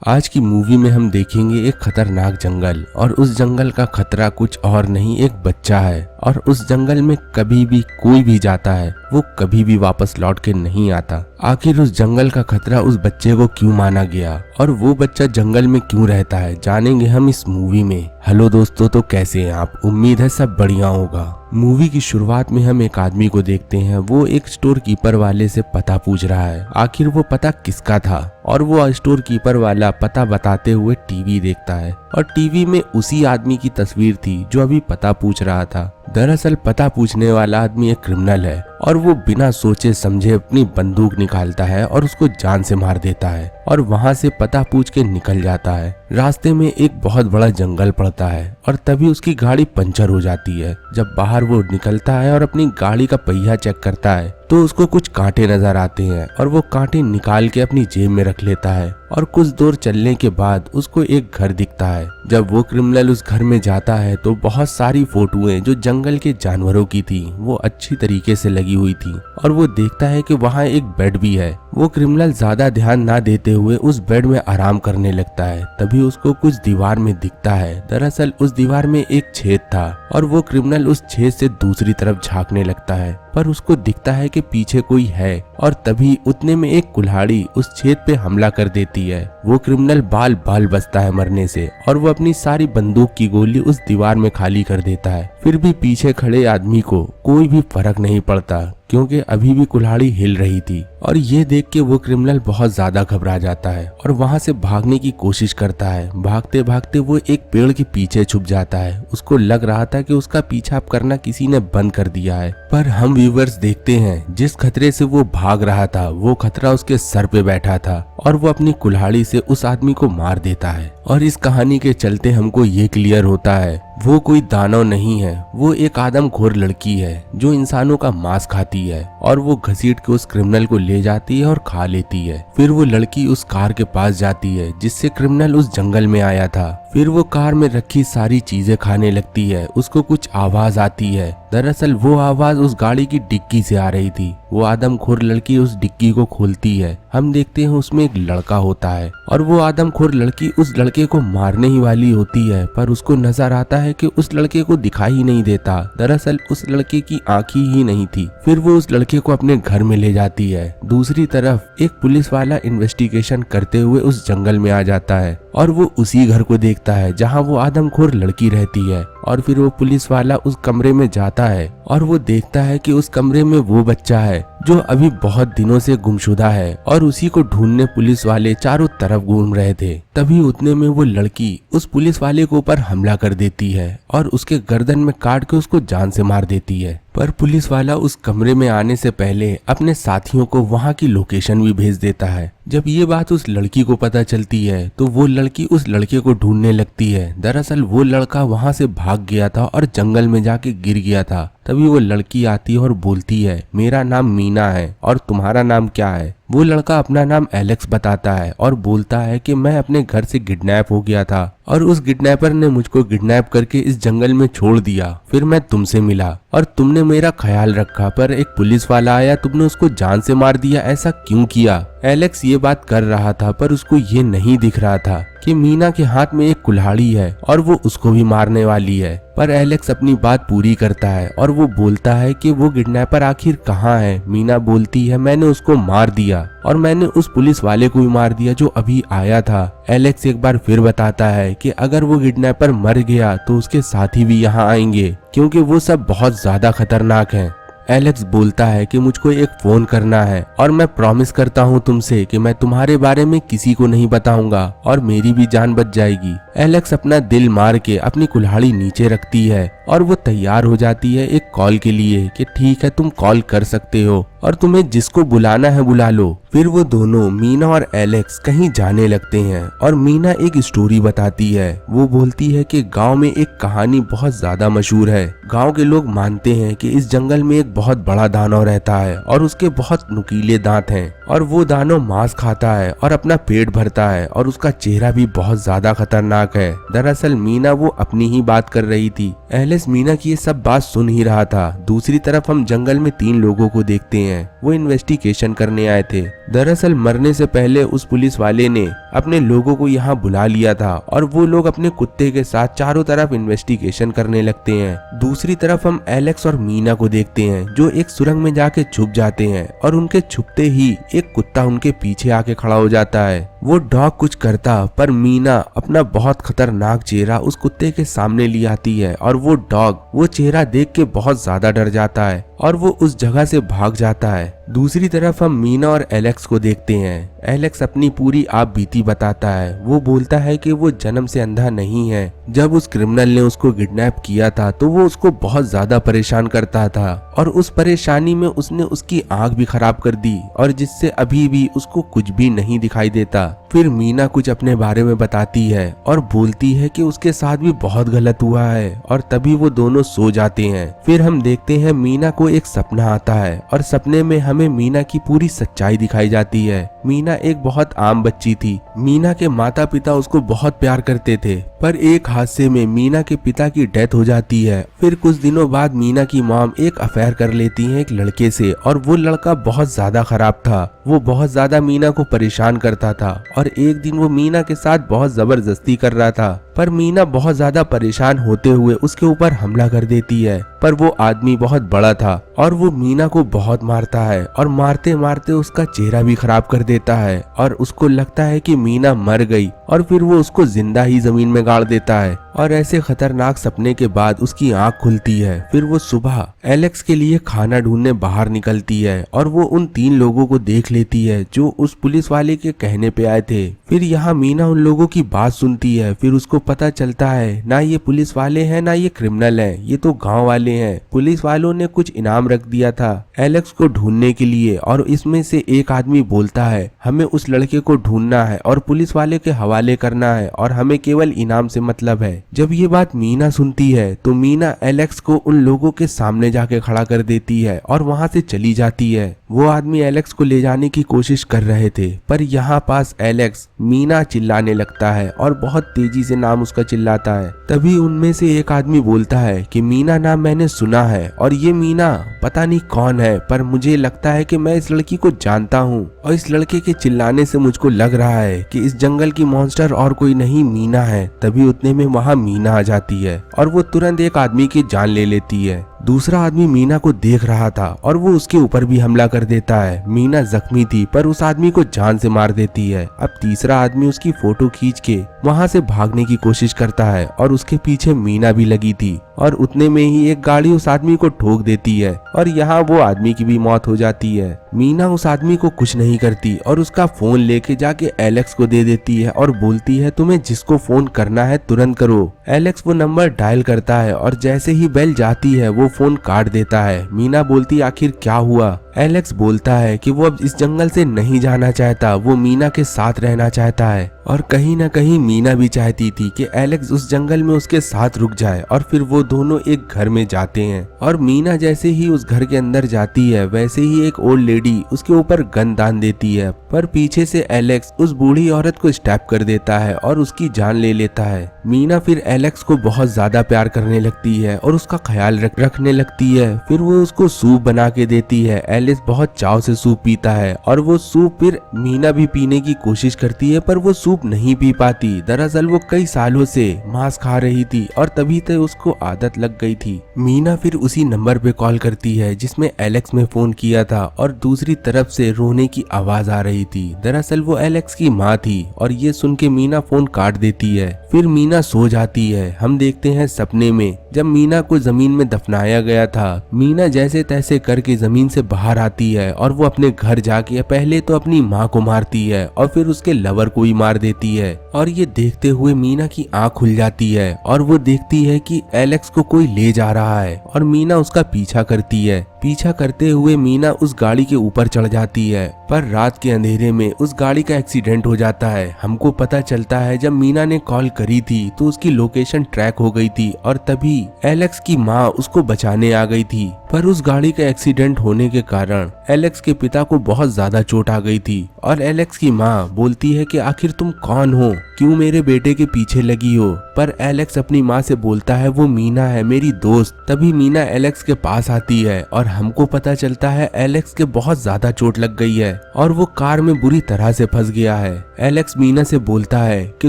आज की मूवी में हम देखेंगे एक खतरनाक जंगल और उस जंगल का खतरा कुछ और नहीं एक बच्चा है। और उस जंगल में कभी भी कोई भी जाता है वो कभी भी वापस लौट के नहीं आता। आखिर उस जंगल का खतरा उस बच्चे को क्यों माना गया और वो बच्चा जंगल में क्यों रहता है, जानेंगे हम इस मूवी में। हेलो दोस्तों, तो कैसे हैं आप? उम्मीद है सब बढ़िया होगा। मूवी की शुरुआत में हम एक आदमी को देखते हैं। वो एक स्टोर कीपर वाले से पता पूछ रहा है। आखिर वो पता किसका था? और वो स्टोर कीपर वाला पता बताते हुए टीवी देखता है और टीवी में उसी आदमी की तस्वीर थी जो अभी पता पूछ रहा था। दरअसल पता पूछने वाला आदमी एक क्रिमिनल है और वो बिना सोचे समझे अपनी बंदूक निकालता है और उसको जान से मार देता है और वहां से पता पूछ के निकल जाता है। रास्ते में एक बहुत बड़ा जंगल पड़ता है और तभी उसकी गाड़ी पंचर हो जाती है। जब बाहर वो निकलता है और अपनी गाड़ी का पहिया चेक करता है तो उसको कुछ कांटे नजर आते हैं और वो कांटे निकाल के अपनी जेब में रख लेता है। और कुछ दूर चलने के बाद उसको एक घर दिखता है। जब वो क्रिमिनल उस घर में जाता है तो बहुत सारी फोटोएं जो जंगल के जानवरों की थी वो अच्छी तरीके से लगी हुई थी और वो देखता है कि वहाँ एक बेड भी है। वो क्रिमिनल ज्यादा ध्यान ना देते हुए उस बेड में आराम करने लगता है। तभी उसको कुछ दीवार में दिखता है। दरअसल उस दीवार में एक छेद था और वो क्रिमिनल उस छेद से दूसरी तरफ झांकने लगता है, पर उसको दिखता है कि पीछे कोई है और तभी उतने में एक कुल्हाड़ी उस छेद पे हमला कर देती है। वो क्रिमिनल बाल बाल बचता है मरने से और वो अपनी सारी बंदूक की गोली उस दीवार में खाली कर देता है। फिर भी पीछे खड़े आदमी को कोई भी फर्क नहीं पड़ता क्योंकि अभी भी कुल्हाड़ी हिल रही थी। और ये देख के वो क्रिमिनल बहुत ज्यादा घबरा जाता है और वहां से भागने की कोशिश करता है। भागते भागते वो एक पेड़ के पीछे छुप जाता है। उसको लग रहा था कि उसका पीछा करना किसी ने बंद कर दिया है, पर हम व्यूवर्स देखते हैं जिस खतरे से वो भाग रहा था वो खतरा उसके सर पे बैठा था और वो अपनी कुल्हाड़ी से उस आदमी को मार देता है। और इस कहानी के चलते हमको ये क्लियर होता है वो कोई दानव नहीं है, वो एक आदमखोर लड़की है जो इंसानों का मांस खाती है और वो घसीट के उस क्रिमिनल को ले जाती है और खा लेती है। फिर वो लड़की उस कार के पास जाती है जिससे क्रिमिनल उस जंगल में आया था। फिर वो कार में रखी सारी चीजें खाने लगती है। उसको कुछ आवाज आती है। दरअसल वो आवाज उस गाड़ी की डिक्की से आ रही थी। वो आदमखोर लड़की उस डिक्की को खोलती है। हम देखते हैं उसमें एक लड़का होता है और वो आदमखोर लड़की उस लड़के को मारने ही वाली होती है, पर उसको नजर आता है कि उस लड़के को दिखाई ही नहीं देता। दरअसल उस लड़के की आंखें ही नहीं थी। फिर वो उस लड़के को अपने घर में ले जाती है। दूसरी तरफ एक पुलिस वाला इन्वेस्टिगेशन करते हुए उस जंगल में आ जाता है और वो उसी घर को देखता है जहाँ वो आदमखोर लड़की रहती है। और फिर वो पुलिस वाला उस कमरे में जाता है और वो देखता है कि उस कमरे में वो बच्चा है जो अभी बहुत दिनों से गुमशुदा है और उसी को ढूंढने पुलिस वाले चारों तरफ घूम रहे थे। तभी उतने में वो लड़की उस पुलिस वाले के ऊपर हमला कर देती है और उसके गर्दन में काट के उसको जान से मार देती है। पर पुलिस वाला उस कमरे में आने से पहले अपने साथियों को वहां की लोकेशन भी भेज देता है। जब ये बात उस लड़की को पता चलती है तो वो लड़की उस लड़के को ढूंढने लगती है। दरअसल वो लड़का वहां से भाग गया था और जंगल में जाके गिर गया था। तभी वो लड़की आती है और बोलती है, मेरा नाम मीना है और तुम्हारा नाम क्या है? वो लड़का अपना नाम एलेक्स बताता है और बोलता है कि मैं अपने घर से किडनैप हो गया था और उस किडनैपर ने मुझको किडनैप करके इस जंगल में छोड़ दिया। फिर मैं तुमसे मिला और तुमने मेरा ख्याल रखा, पर एक पुलिस वाला आया, तुमने उसको जान से मार दिया। ऐसा क्यों किया? एलेक्स ये बात कर रहा था पर उसको ये नहीं दिख रहा था कि मीना के हाथ में एक कुल्हाड़ी है और वो उसको भी मारने वाली है। पर एलेक्स अपनी बात पूरी करता है और वो बोलता है कि वो किडनैपर आखिर कहाँ है। मीना बोलती है, मैंने उसको मार दिया और मैंने उस पुलिस वाले को भी मार दिया जो अभी आया था। एलेक्स एक बार फिर बताता है कि अगर वो किडनैपर मर गया तो उसके साथी भी यहाँ आएंगे क्योंकि वो सब बहुत ज्यादा खतरनाक हैं। एलेक्स बोलता है कि मुझको एक फोन करना है और मैं प्रॉमिस करता हूँ तुमसे कि मैं तुम्हारे बारे में किसी को नहीं बताऊंगा और मेरी भी जान बच जाएगी। एलेक्स अपना दिल मार के अपनी कुल्हाड़ी नीचे रखती है और वो तैयार हो जाती है एक कॉल के लिए कि ठीक है तुम कॉल कर सकते हो और तुम्हें जिसको बुलाना है बुला लो। फिर वो दोनों मीना और एलेक्स कहीं जाने लगते हैं और मीना एक स्टोरी बताती है। वो बोलती है कि गांव में एक कहानी बहुत ज्यादा मशहूर है। गांव के लोग मानते हैं कि इस जंगल में एक बहुत बड़ा दानव रहता है और उसके बहुत नुकीले दांत हैं और वो दानव मांस खाता है और अपना पेट भरता है और उसका चेहरा भी बहुत ज्यादा खतरनाक है। दरअसल मीना वो अपनी ही बात कर रही थी। एलेक्स मीना की ये सब बात सुन ही रहा था। दूसरी तरफ हम जंगल में 3 लोगों को देखते हैं। वो इन्वेस्टिगेशन करने आए थे। दरअसल मरने से पहले उस पुलिस वाले ने अपने लोगों को यहाँ बुला लिया था और वो लोग अपने कुत्ते के साथ चारों तरफ इन्वेस्टिगेशन करने लगते हैं। दूसरी तरफ हम एलेक्स और मीना को देखते हैं जो एक सुरंग में जाके छुप जाते हैं और उनके छुपते ही एक कुत्ता उनके पीछे आके खड़ा हो जाता है। वो डॉग कुछ करता पर मीना अपना बहुत खतरनाक चेहरा उस कुत्ते के सामने ले आती है और वो डॉग वो चेहरा देख के बहुत ज्यादा डर जाता है और वो उस जगह से भाग जाता है। दूसरी तरफ हम मीना और एलेक्स को देखते हैं। एलेक्स अपनी पूरी आप बीती बताता है। वो बोलता है कि वो जन्म से अंधा नहीं है। जब उस क्रिमिनल ने उसको किडनैप किया था तो वो उसको बहुत ज्यादा परेशान करता था और उस परेशानी में उसने उसकी आंख भी खराब कर दी और जिससे अभी भी उसको कुछ भी नहीं दिखाई देता। फिर मीना कुछ अपने बारे में बताती है और बोलती है कि उसके साथ भी बहुत गलत हुआ है और तभी वो दोनों सो जाते हैं। फिर हम देखते हैं मीना को एक सपना आता है और सपने में हमें मीना की पूरी सच्चाई दिखाई जाती है। मीना एक बहुत आम बच्ची थी। मीना के माता पिता उसको बहुत प्यार करते थे पर एक हादसे में मीना के पिता की डेथ हो जाती है। फिर कुछ दिनों बाद मीना की मॉम एक अफेयर कर लेती है एक लड़के से और वो लड़का बहुत ज्यादा खराब था। वो बहुत ज्यादा मीना को परेशान करता था और एक दिन वो मीना के साथ बहुत जबरदस्ती कर रहा था पर मीना बहुत ज्यादा परेशान होते हुए उसके ऊपर हमला कर देती है। पर वो आदमी बहुत बड़ा था और वो मीना को बहुत मारता है और मारते मारते उसका चेहरा भी खराब कर देता है और उसको लगता है कि मीना मर गई और फिर वो उसको जिंदा ही जमीन में गाड़ देता है। और ऐसे खतरनाक सपने के बाद उसकी आंख खुलती है। फिर वो सुबह एलेक्स के लिए खाना ढूंढने बाहर निकलती है और वो उन 3 लोगों को देख लेती है जो उस पुलिस वाले के कहने पे आए थे। फिर यहाँ मीना उन लोगों की बात सुनती है। फिर उसको पता चलता है ना ये पुलिस वाले हैं ना ये क्रिमिनल हैं, ये तो गांव वाले हैं। पुलिस वालों ने कुछ इनाम रख दिया था एलेक्स को ढूंढने के लिए और इसमें से एक आदमी बोलता है हमें उस लड़के को ढूंढना है और पुलिस वाले के हवाले करना है और हमें केवल इनाम से मतलब है। जब ये बात मीना सुनती है तो मीना एलेक्स को उन लोगों के सामने जाके खड़ा कर देती है और वहां से चली जाती है। वो आदमी एलेक्स को ले जाने की कोशिश कर रहे थे पर यहाँ पास एलेक्स मीना चिल्लाने लगता है और बहुत तेजी से नाम उसका चिल्लाता है। तभी उनमें से एक आदमी बोलता है कि मीना नाम मैंने सुना है और ये मीना पता नहीं कौन है पर मुझे लगता है कि मैं इस लड़की को जानता हूँ और इस लड़के के चिल्लाने से मुझको लग रहा है कि इस जंगल की मॉन्स्टर और कोई नहीं मीना है। तभी उतने में वहाँ मीना आ जाती है और वो तुरंत एक आदमी की जान ले लेती है। दूसरा आदमी मीना को देख रहा था और वो उसके ऊपर भी हमला कर देता है। मीना जख्मी थी पर उस आदमी को जान से मार देती है। अब तीसरा आदमी उसकी फोटो खींच के वहां से भागने की कोशिश करता है और उसके पीछे मीना भी लगी थी और उतने में ही एक गाड़ी उस आदमी को ठोक देती है और यहाँ वो आदमी की भी मौत हो जाती है। मीना उस आदमी को कुछ नहीं करती और उसका फोन लेके जाके एलेक्स को दे देती है और बोलती है तुम्हें जिसको फोन करना है तुरंत करो। एलेक्स वो नंबर डायल करता है और जैसे ही बेल जाती है वो फोन काट देता है। मीना बोलती आखिर क्या हुआ। एलेक्स बोलता है कि वो अब इस जंगल से नहीं जाना चाहता, वो मीना के साथ रहना चाहता है और कहीं ना कहीं मीना भी चाहती थी कि एलेक्स उस जंगल में उसके साथ रुक जाए। और फिर वो दोनों एक घर में जाते हैं और मीना जैसे ही उस घर के अंदर जाती है वैसे ही एक ओल्ड लेडी उसके ऊपर गन दान देती है पर पीछे से एलेक्स उस बूढ़ी औरत को स्टैप कर देता है और उसकी जान ले लेता है। मीना फिर एलेक्स को बहुत ज्यादा प्यार करने लगती है और उसका ख्याल रखने लगती है। फिर वो उसको सूप बना के देती है। एलेक्स बहुत चाव से सूप पीता है और वो सूप फिर मीना भी पीने की कोशिश करती है पर वो सूप नहीं पी पाती। दरअसल वो कई सालों से मांस खा रही थी और तभी तक उसको आदत लग गई थी। मीना फिर उसी नंबर पे कॉल करती है जिसमें एलेक्स ने फोन किया था और दूसरी तरफ से रोने की आवाज आ रही थी। दरअसल वो एलेक्स की माँ थी और ये सुन के मीना फोन काट देती है। फिर मीना सो जाती है। हम देखते हैं सपने में जब मीना को जमीन में दफनाया गया था, मीना जैसे तैसे करके जमीन से बाहर आती है और वो अपने घर जाके पहले तो अपनी माँ को मारती है और फिर उसके लवर को भी मार देती है। और ये देखते हुए मीना की आंख खुल जाती है और वो देखती है कि एलेक्स को कोई ले जा रहा है और मीना उसका पीछा करती है। पीछा करते हुए मीना उस गाड़ी के ऊपर चढ़ जाती है पर रात के अंधेरे में उस गाड़ी का एक्सीडेंट हो जाता है। हमको पता चलता है जब मीना ने कॉल करी थी तो उसकी लोकेशन ट्रैक हो गई थी और तभी तभी एलेक्स की माँ उसको बचाने आ गई थी। पर उस गाड़ी का एक्सीडेंट होने के कारण एलेक्स के पिता को बहुत ज्यादा चोट आ गई थी और एलेक्स की माँ बोलती है कि आखिर तुम कौन हो, क्यों मेरे बेटे के पीछे लगी हो। पर एलेक्स अपनी माँ से बोलता है वो मीना है मेरी दोस्त। तभी मीना एलेक्स के पास आती है और हमको पता चलता है एलेक्स के बहुत ज्यादा चोट लग गई है और वो कार में बुरी तरह से फंस गया है। एलेक्स मीना से बोलता है कि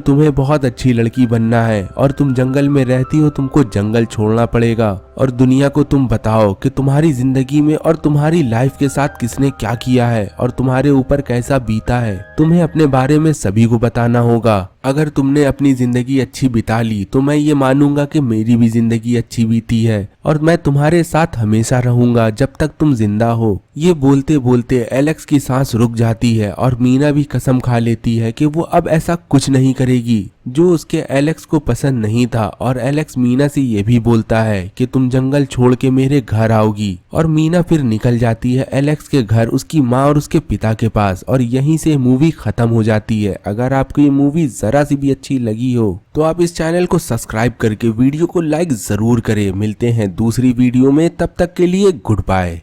तुम्हें बहुत अच्छी लड़की बनना है और तुम जंगल में रहती हो, तुमको जंगल छोड़ना पड़ेगा और दुनिया को तुम बताओ कि तुम्हारी जिंदगी में और तुम्हारी लाइफ के साथ किसने क्या किया है और तुम्हारे ऊपर कैसा बीता है। तुम्हें अपने बारे में सभी को बताना होगा। अगर तुमने अपनी जिंदगी अच्छी बिता ली तो मैं ये मानूंगा कि मेरी भी जिंदगी अच्छी बीती है और मैं तुम्हारे साथ हमेशा रहूंगा जब तक तुम जिंदा हो। ये बोलते बोलते एलेक्स की सांस रुक जाती है और मीना भी कसम खा लेती है कि वो अब ऐसा कुछ नहीं करेगी जो उसके एलेक्स को पसंद नहीं था। और एलेक्स मीना से ये भी बोलता है कि तुम जंगल छोड़ के मेरे घर आओगी और मीना फिर निकल जाती है एलेक्स के घर उसकी माँ और उसके पिता के पास और यहीं से मूवी खत्म हो जाती है। अगर आपको ये मूवी जरा सी भी अच्छी लगी हो तो आप इस चैनल को सब्सक्राइब करके वीडियो को लाइक जरूर करें। मिलते हैं दूसरी वीडियो में, तब तक के लिए गुड बाय।